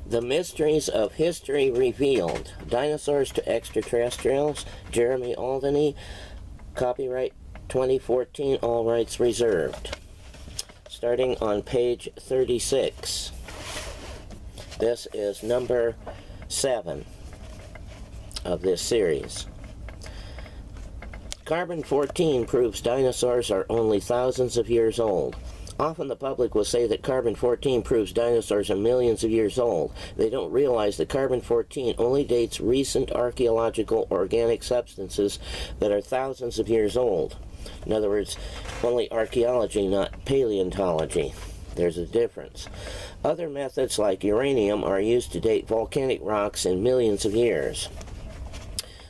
The Mysteries of History Revealed. Dinosaurs to Extraterrestrials. Jeremy Auldaney. Copyright 2014, all rights reserved. Starting on page 36. This is number 7 of this series. Carbon-14 proves dinosaurs are only thousands of years old. Often the public will say that carbon-14 proves dinosaurs are millions of years old. They don't realize that carbon-14 only dates recent archaeological organic substances that are thousands of years old. In other words, only archaeology, not paleontology. There's a difference. Other methods like uranium are used to date volcanic rocks in millions of years.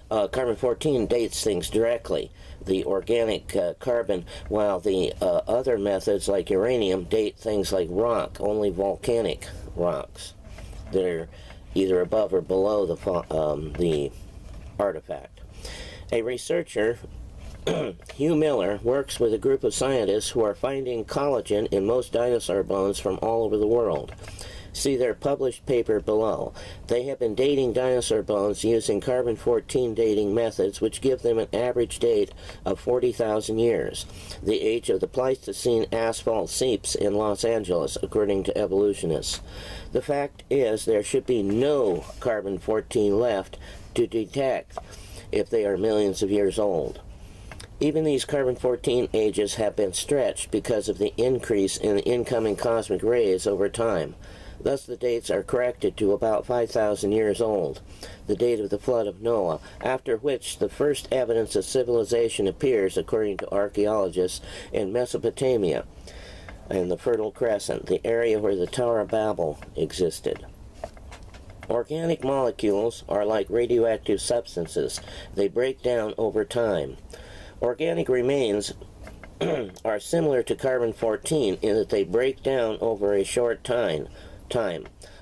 Carbon-14 dates things directly, the organic carbon, while the other methods like uranium date things like rock, only volcanic rocks that are either above or below the artifact. A researcher, Hugh Miller, works with a group of scientists who are finding collagen in most dinosaur bones from all over the world. See their published paper below. They have been dating dinosaur bones using carbon-14 dating methods, which give them an average date of 40,000 years, the age of the Pleistocene asphalt seeps in Los Angeles, according to evolutionists. The fact is, there should be no carbon-14 left to detect if they are millions of years old. Even these carbon-14 ages have been stretched because of the increase in the incoming cosmic rays over time. Thus the dates are corrected to about 5,000 years old, the date of the flood of Noah, after which the first evidence of civilization appears, according to archaeologists, in Mesopotamia, in the Fertile Crescent, the area where the Tower of Babel existed. Organic molecules are like radioactive substances. They break down over time. Organic remains are similar to carbon-14 in that they break down over a short time.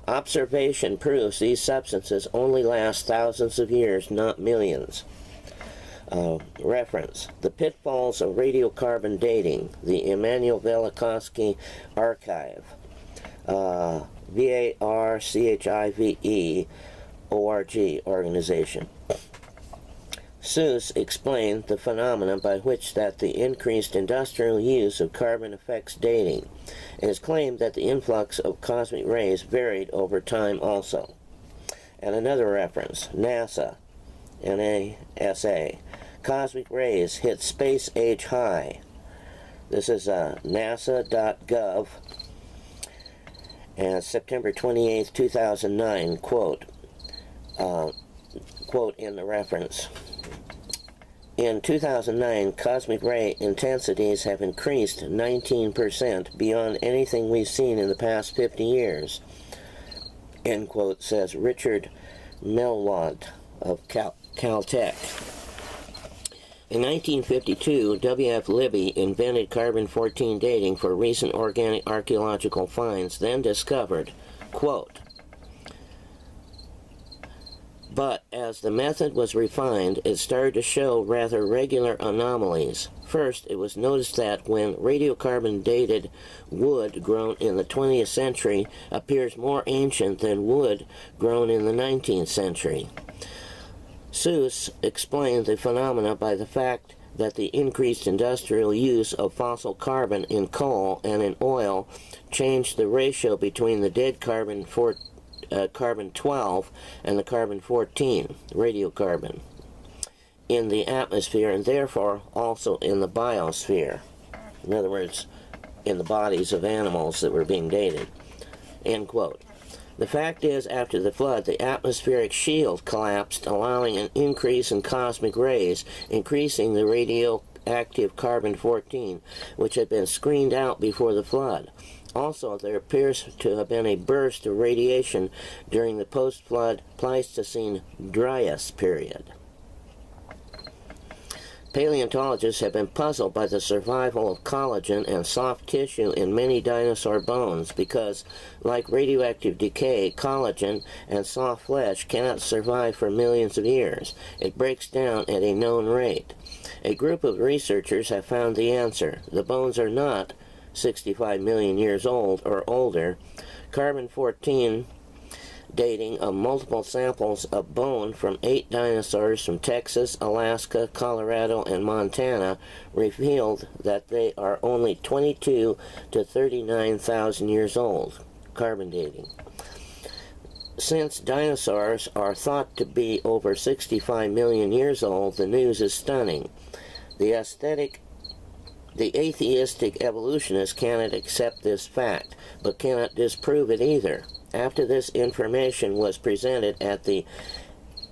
Observation proves these substances only last thousands of years, not millions. Reference: The Pitfalls of Radiocarbon Dating, the Immanuel Velikovsky Archive, VARCHIVE.org organization. Seuss explained the phenomena by which that the increased industrial use of carbon affects dating, and has claimed that the influx of cosmic rays varied over time also. And another reference, NASA, NASA, cosmic rays hit space age high. This is nasa.gov, and September 28, 2009, quote in the reference. In 2009, cosmic ray intensities have increased 19% beyond anything we've seen in the past 50 years, end quote, says Richard Melwant of Caltech. In 1952, W.F. Libby invented carbon-14 dating for recent organic archaeological finds, then discovered, quote, but as the method was refined, it started to show rather regular anomalies. First, it was noticed that when radiocarbon-dated wood grown in the 20th century appears more ancient than wood grown in the 19th century. Seuss explained the phenomena by the fact that the increased industrial use of fossil carbon in coal and in oil changed the ratio between the dead carbon-12 and the carbon-14, radiocarbon, in the atmosphere, and therefore also in the biosphere. In other words, in the bodies of animals that were being dated, end quote. The fact is, after the flood, the atmospheric shield collapsed, allowing an increase in cosmic rays, increasing the radioactive carbon-14, which had been screened out before the flood. Also, there appears to have been a burst of radiation during the post-flood Pleistocene Dryas period. Paleontologists have been puzzled by the survival of collagen and soft tissue in many dinosaur bones because, like radioactive decay, collagen and soft flesh cannot survive for millions of years. It breaks down at a known rate. A group of researchers have found the answer. The bones are not 65 million years old or older. Carbon-14 dating of multiple samples of bone from 8 dinosaurs from Texas, Alaska, Colorado, and Montana revealed that they are only 22 to 39,000 years old. Carbon dating. Since dinosaurs are thought to be over 65 million years old, the news is stunning. The atheistic evolutionists cannot accept this fact, but cannot disprove it either. After this information was presented at the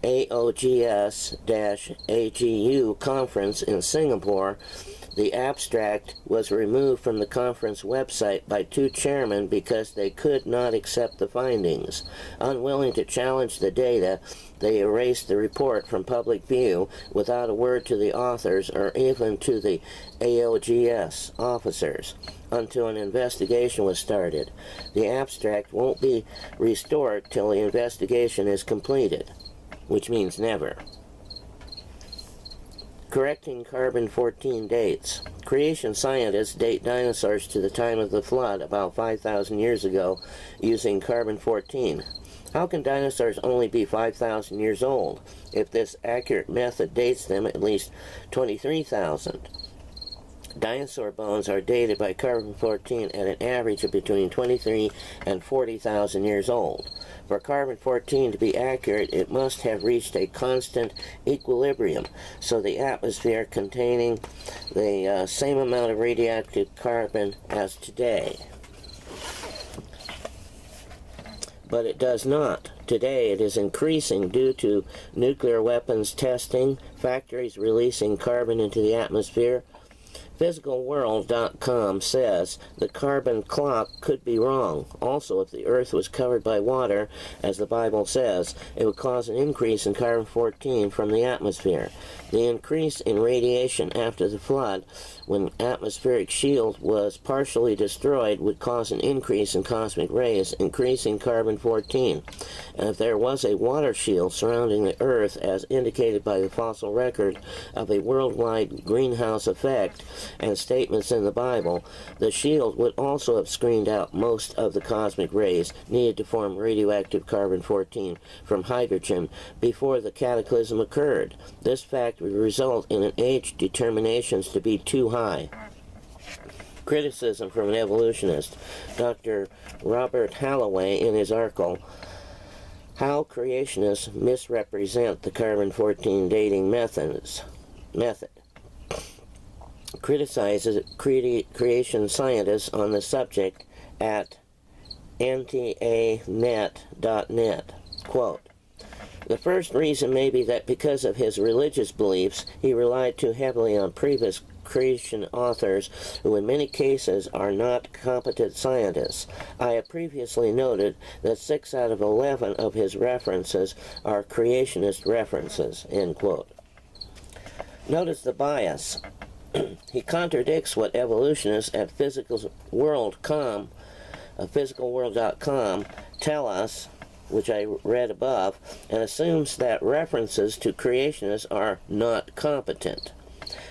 AOGS-AGU conference in Singapore, the abstract was removed from the conference website by 2 chairmen because they could not accept the findings. Unwilling to challenge the data, they erased the report from public view without a word to the authors or even to the AOGS officers until an investigation was started. The abstract won't be restored till the investigation is completed, which means never. Correcting carbon-14 dates. Creation scientists date dinosaurs to the time of the flood, about 5,000 years ago, using carbon-14. How can dinosaurs only be 5,000 years old if this accurate method dates them at least 23,000? Dinosaur bones are dated by carbon-14 at an average of between 23 and 40,000 years old. For carbon-14 to be accurate, it must have reached a constant equilibrium, so the atmosphere containing the same amount of radioactive carbon as today. But it does not. Today it is increasing due to nuclear weapons testing, factories releasing carbon into the atmosphere. PhysicalWorld.com says the carbon clock could be wrong. Also, if the Earth was covered by water, as the Bible says, it would cause an increase in carbon-14 from the atmosphere. The increase in radiation after the flood, when atmospheric shield was partially destroyed, would cause an increase in cosmic rays, increasing carbon-14. And if there was a water shield surrounding the Earth, as indicated by the fossil record of a worldwide greenhouse effect, and statements in the Bible, the shield would also have screened out most of the cosmic rays needed to form radioactive carbon-14 from hydrogen before the cataclysm occurred. This fact would result in an age determinations to be too high. Criticism from an evolutionist. Dr. Robert Holloway, in his article, How Creationists Misrepresent the Carbon-14 Dating Method, criticizes creation scientists on the subject at ntanet.net. Quote, the first reason may be that because of his religious beliefs, he relied too heavily on previous creation authors who in many cases are not competent scientists. I have previously noted that 6 out of 11 of his references are creationist references, end quote. Notice the bias. He contradicts what evolutionists at physicalworld.com tell us, which I read above, and assumes that references to creationists are not competent,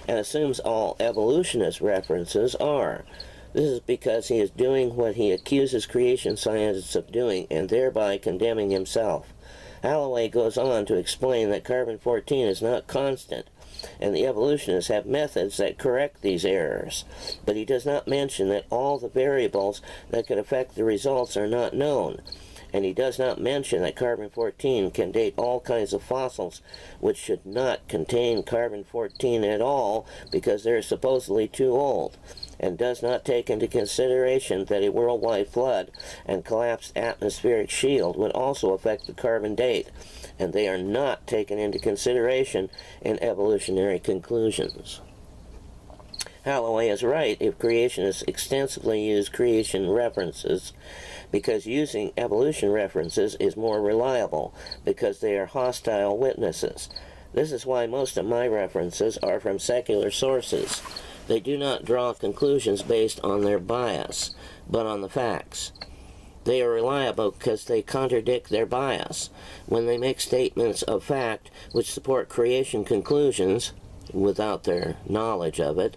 and assumes all evolutionist references are. This is because he is doing what he accuses creation scientists of doing, and thereby condemning himself. Holloway goes on to explain that carbon-14 is not constant, and the evolutionists have methods that correct these errors. But he does not mention that all the variables that could affect the results are not known. And he does not mention that carbon-14 can date all kinds of fossils which should not contain carbon-14 at all because they're supposedly too old, and does not take into consideration that a worldwide flood and collapsed atmospheric shield would also affect the carbon date, and they are not taken into consideration in evolutionary conclusions. Holloway is right if creationists extensively use creation references, because using evolution references is more reliable, because they are hostile witnesses. This is why most of my references are from secular sources. They do not draw conclusions based on their bias, but on the facts. They are reliable because they contradict their bias. When they make statements of fact which support creation conclusions, without their knowledge of it,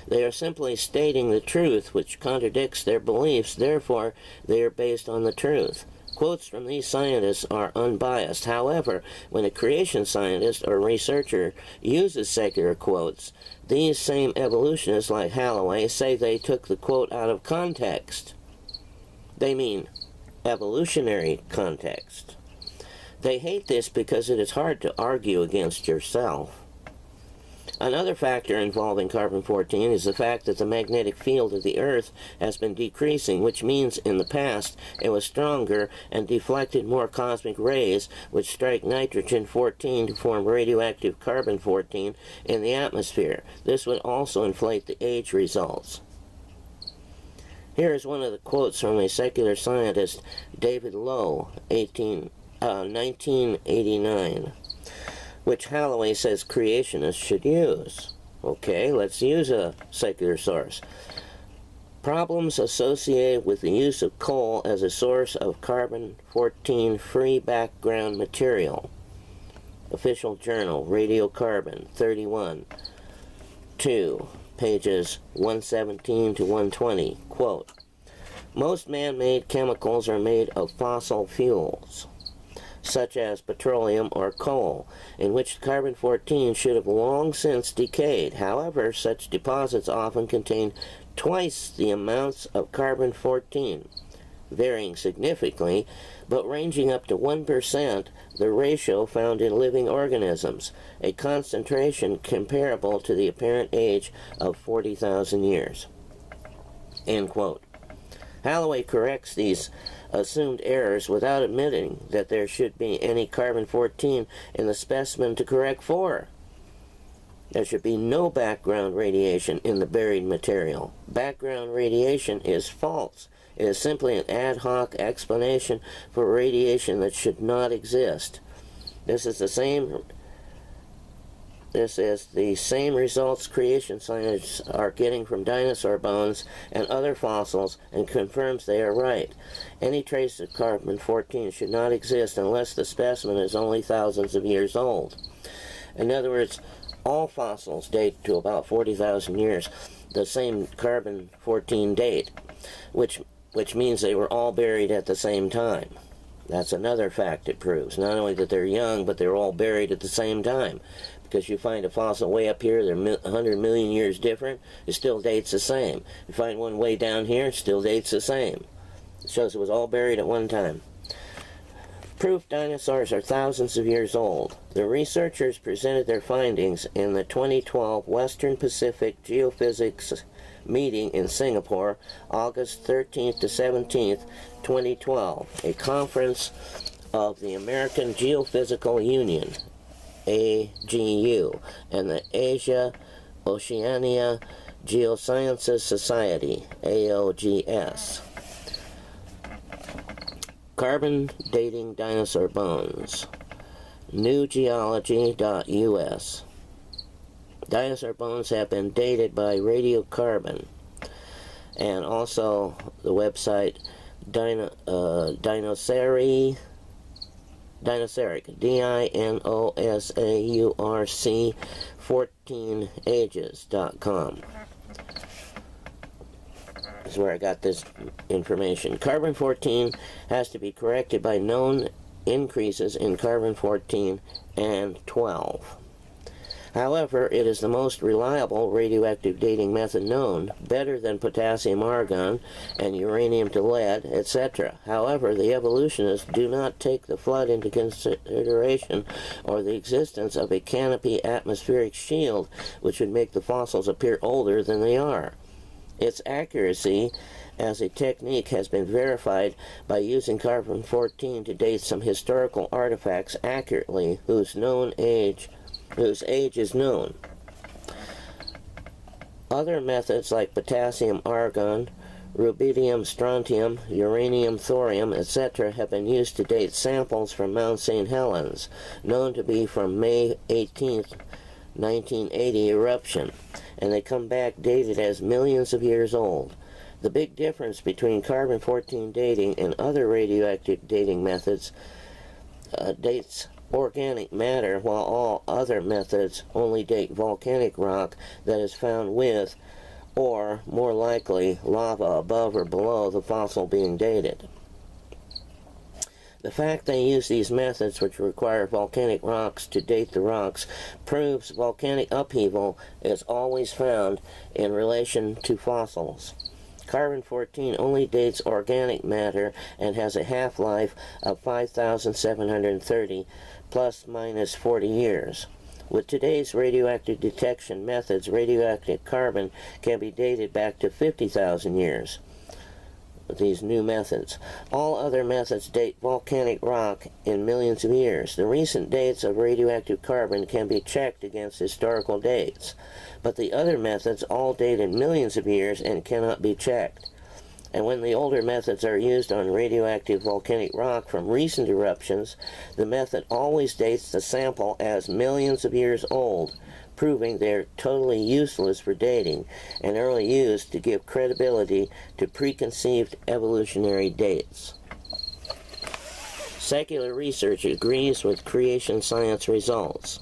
they are simply stating the truth which contradicts their beliefs, therefore they are based on the truth. Quotes from these scientists are unbiased. However, when a creation scientist or researcher uses secular quotes, these same evolutionists like Holloway say they took the quote out of context. They mean evolutionary context. They hate this because it is hard to argue against yourself. Another factor involving carbon-14 is the fact that the magnetic field of the Earth has been decreasing, which means in the past it was stronger and deflected more cosmic rays which strike nitrogen-14 to form radioactive carbon-14 in the atmosphere. This would also inflate the age results. Here is one of the quotes from a secular scientist, David Lowe, 1989. which Holloway says creationists should use. Okay, let's use a secular source. Problems associated with the use of coal as a source of carbon-14 free background material. Official Journal, Radiocarbon, 31, 2, pages 117 to 120. Quote, most man-made chemicals are made of fossil fuels, such as petroleum or coal, in which carbon-14 should have long since decayed. However, such deposits often contain twice the amounts of carbon-14, varying significantly, but ranging up to 1%, the ratio found in living organisms, a concentration comparable to the apparent age of 40,000 years. End quote. Holloway corrects these assumed errors without admitting that there should be any carbon-14 in the specimen to correct for. There should be no background radiation in the buried material. Background radiation is false. It is simply an ad hoc explanation for radiation that should not exist. This is the same results creation scientists are getting from dinosaur bones and other fossils, and confirms they are right. Any trace of carbon-14 should not exist unless the specimen is only thousands of years old. In other words, all fossils date to about 40,000 years, the same carbon-14 date, which means they were all buried at the same time. That's another fact it proves. Not only that they're young, but they're all buried at the same time. Because you find a fossil way up here, they're 100 million years different, it still dates the same. You find one way down here, it still dates the same. It shows it was all buried at one time. Proof dinosaurs are thousands of years old. The researchers presented their findings in the 2012 Western Pacific Geophysics meeting in Singapore, August 13th to 17th, 2012, a conference of the American Geophysical Union, AGU, and the Asia Oceania Geosciences Society, AOGS. Carbon dating dinosaur bones. newgeology.us. Dinosaur bones have been dated by radiocarbon. And also the website Dinosauric, DINOSAURC 14ages.com. This is where I got this information. Carbon-14 has to be corrected by known increases in carbon-14 and 12. However, it is the most reliable radioactive dating method known, better than potassium argon and uranium to lead, etc. However, the evolutionists do not take the flood into consideration, or the existence of a canopy atmospheric shield, which would make the fossils appear older than they are. Its accuracy as a technique has been verified by using carbon-14 to date some historical artifacts accurately whose age is known. Other methods like potassium argon, rubidium strontium, uranium thorium, etc. have been used to date samples from Mount St. Helens, known to be from May 18th, 1980 eruption, and they come back dated as millions of years old. The big difference between carbon-14 dating and other radioactive dating methods dates organic matter, while all other methods only date volcanic rock that is found with, or more likely, lava above or below the fossil being dated. The fact they use these methods, which require volcanic rocks to date the rocks, proves volcanic upheaval is always found in relation to fossils. Carbon-14 only dates organic matter and has a half-life of 5,730 plus minus 40 years. With today's radioactive detection methods, radioactive carbon can be dated back to 50,000 years. With these new methods, all other methods date volcanic rock in millions of years. The recent dates of radioactive carbon can be checked against historical dates, but the other methods all date in millions of years and cannot be checked. And when the older methods are used on radioactive volcanic rock from recent eruptions, the method always dates the sample as millions of years old, proving they're totally useless for dating and only used to give credibility to preconceived evolutionary dates. Secular research agrees with creation science results.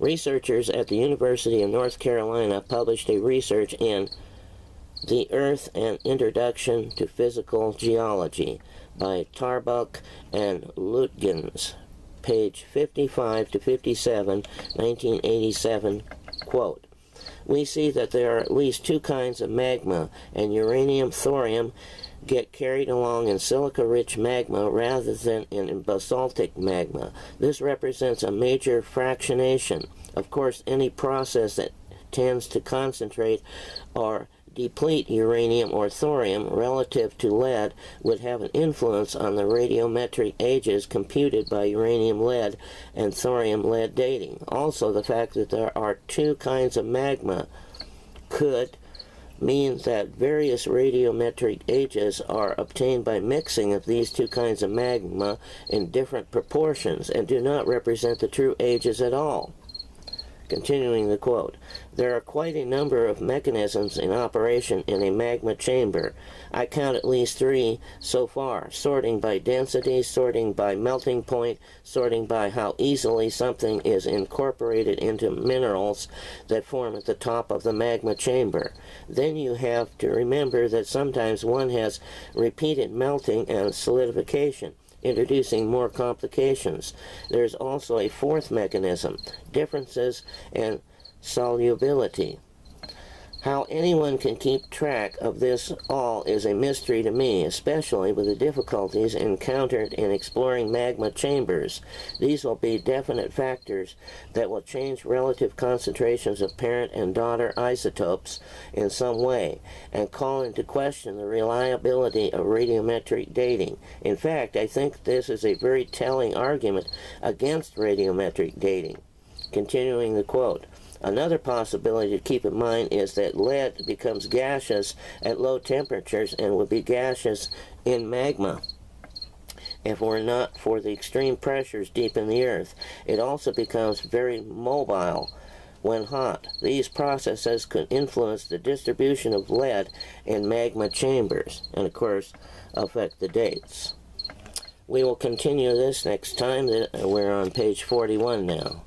Researchers at the University of North Carolina published a research in The Earth and Introduction to Physical Geology by Tarbuck and Lutgens, page 55 to 57, 1987, quote, "We see that there are at least two kinds of magma, and uranium, thorium get carried along in silica-rich magma rather than in basaltic magma. This represents a major fractionation. Of course, any process that tends to concentrate or deplete uranium or thorium relative to lead would have an influence on the radiometric ages computed by uranium-lead and thorium-lead dating. Also, the fact that there are two kinds of magma could mean that various radiometric ages are obtained by mixing of these two kinds of magma in different proportions and do not represent the true ages at all." Continuing the quote, "There are quite a number of mechanisms in operation in a magma chamber. I count at least three so far: sorting by density, sorting by melting point, sorting by how easily something is incorporated into minerals that form at the top of the magma chamber. Then you have to remember that sometimes one has repeated melting and solidification, introducing more complications. There's also a fourth mechanism, differences in solubility. How anyone can keep track of this all is a mystery to me, especially with the difficulties encountered in exploring magma chambers. These will be definite factors that will change relative concentrations of parent and daughter isotopes in some way, and call into question the reliability of radiometric dating. In fact, I think this is a very telling argument against radiometric dating." Continuing the quote, "Another possibility to keep in mind is that lead becomes gaseous at low temperatures and would be gaseous in magma if it were not for the extreme pressures deep in the earth. It also becomes very mobile when hot. These processes could influence the distribution of lead in magma chambers and, of course, affect the dates." We will continue this next time. We're on page 41 now.